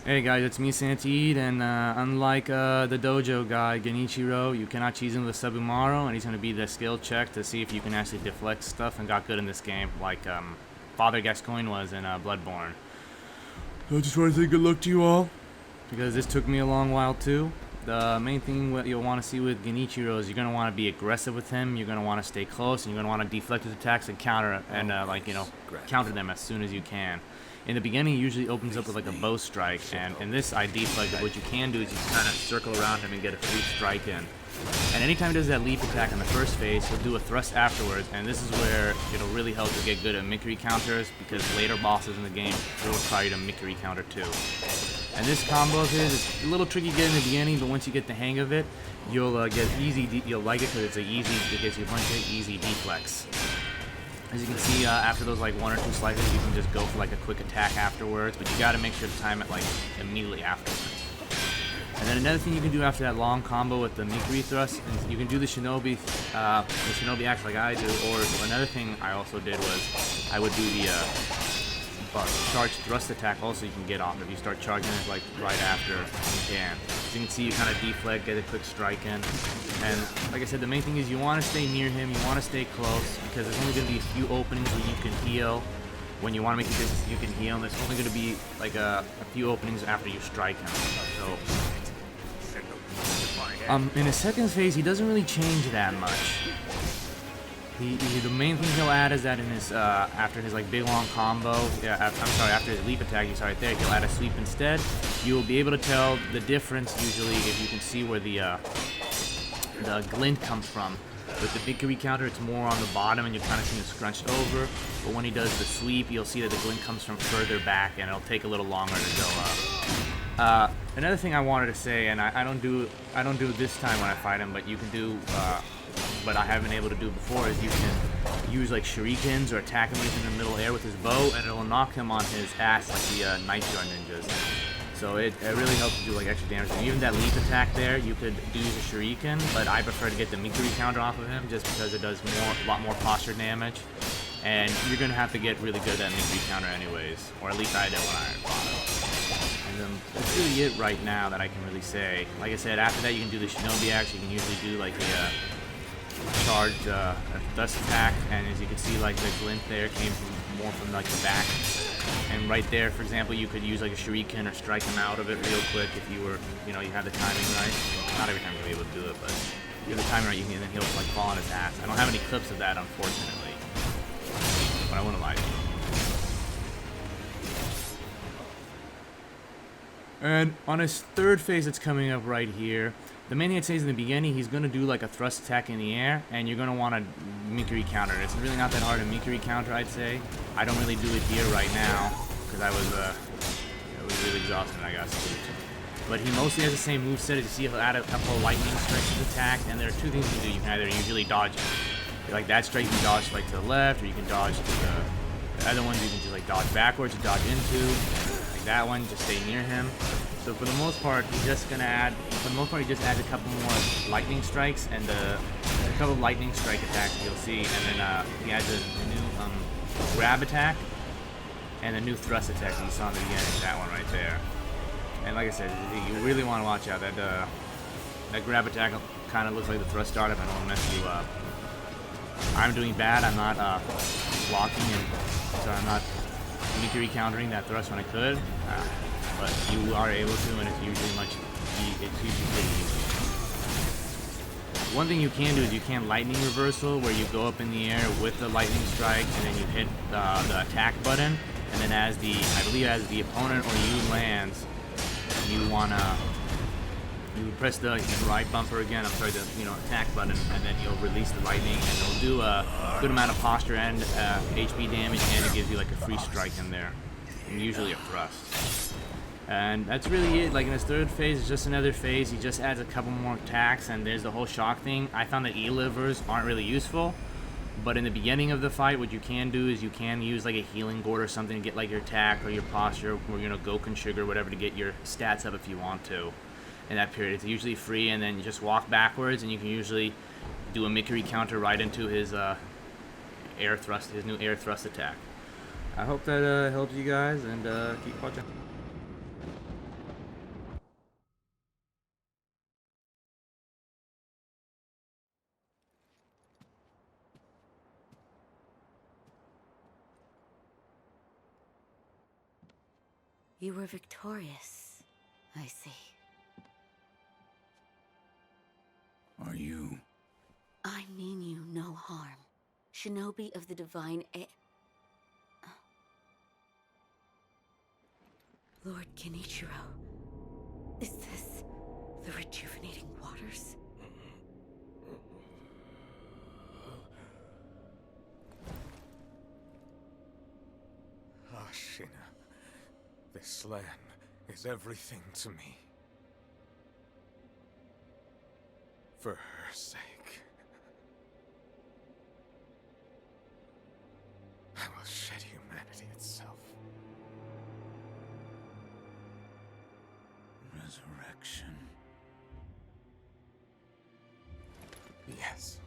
Hey guys, it's me Santid, and unlike the dojo guy Genichiro, you cannot cheese him with Subumaro, and he's going to be the skill check to see if you can actually deflect stuff and got good in this game, like Father Gascoigne was in Bloodborne. So I just want to say good luck to you all, because this took me a long while too. The main thing what you'll want to see with Genichiro is you're going to want to be aggressive with him, you're going to want to stay close, and you're going to want to deflect his attacks and counter, and counter them as soon as you can. In the beginning, he usually opens up with like a bow strike, and in this I deflect, what you can do is you kind of circle around him and get a free strike in. And anytime he does that leap attack in the first phase, he'll do a thrust afterwards, and this is where it'll really help to get good at Mikiri counters, because later bosses in the game will try to Mikiri counter too. And this combo of his is a little tricky to get in the beginning, but once you get the hang of it, you'll get easy. You'll like it because it's it gives you a bunch of easy deflects. As you can see, after those like one or two slices, you can just go for like a quick attack afterwards, but you got to make sure to time it like immediately afterwards. And then another thing you can do after that long combo with the Mikiri thrust is you can do the Shinobi axe like I do, or another thing I also did was I would do the charge thrust attack also you can get off if you start charging it like right after you can. As you can see, you kind of deflect, get a quick strike in. And like I said, the main thing is you want to stay near him, you want to stay close, because there's only going to be a few openings where you can heal. When you want to make it so you can heal, and there's only going to be like a few openings after you strike him. So, in his second phase, he doesn't really change that much. The main thing he'll add is that in his after his like big long combo, after his leap attack, you saw right there, he'll add a sweep instead. You will be able to tell the difference usually if you can see where the glint comes from. With the Mikiri counter, it's more on the bottom, and you kind of see it scrunched over. But when he does the sweep, you'll see that the glint comes from further back, and it'll take a little longer to go up. Another thing I wanted to say, and I don't do it this time when I fight him, but you can do. But I haven't been able to do before, is you can use like shurikens or attack him in the middle air with his bow, and it'll knock him on his ass like the Nightjar ninjas. So it really helps to do like extra damage. And even that leap attack there, you could use a shuriken, but I prefer to get the Mikiri counter off of him just because it does a lot more posture damage. And you're gonna have to get really good at that Mikiri counter anyways, or at least I did when I fought him. And then that's really it right now that I can really say. Like I said, after that you can do the Shinobi axe. You can usually do like a charged dust attack, and as you can see, like the glint there came more from like the back. And right there, for example, you could use like a shuriken or strike him out of it real quick if you were, you have the timing right. Not every time you'll be able to do it, but if you have the timing right, then he'll like fall on his ass. I don't have any clips of that, unfortunately, but I wouldn't lie to you. And on his third phase that's coming up right here, the main thing I'd say is in the beginning, he's going to do like a thrust attack in the air, and you're going to want to Mikiri counter. It's really not that hard to Mikiri counter, I'd say. I don't really do it here right now, because I was really exhausted, I guess. But he mostly has the same moveset. As you see, he'll add a couple of lightning strikes to the attack, and there are two things you can do. You can either usually dodge, like that strike, you can dodge like to the left, or you can dodge to the other ones, you can just like dodge backwards, dodge into. Like that one, just stay near him. So for the most part, he just adds a couple more lightning strikes and a couple of lightning strike attacks you'll see, and then he adds a new grab attack and a new thrust attack that you saw in the beginning, that one right there. And like I said, you really want to watch out. That grab attack kind of looks like the thrust startup. I don't want to mess you up. I'm doing bad. I'm not blocking, and so I'm not Mikiri countering that thrust when I could. But you are able to, and it's usually pretty easy. One thing you can do is you can lightning reversal, where you go up in the air with the lightning strike, and then you hit the attack button, and then as the opponent or you lands, you press the right bumper again. The attack button, and then you'll release the lightning, and it'll do a good amount of posture and HP damage, and it gives you like a free strike in there, and usually a thrust. And that's really it. Like in his third phase, it's just another phase. He just adds a couple more attacks, and there's the whole shock thing. I found that E-livers aren't really useful, but in the beginning of the fight, what you can do is you can use like a healing gourd or something to get like your attack or your posture, or Goken sugar, whatever, to get your stats up if you want to. In that period, it's usually free, and then you just walk backwards, and you can usually do a Mikiri counter right into his new air thrust attack. I hope that helps you guys, and keep watching. You were victorious. I see. Are you? I mean you no harm. Shinobi of the Divine Lord Genichiro. Is this the rejuvenating waters? Ashina, this land is everything to me. For her sake, I will shed humanity itself. Resurrection. Yes.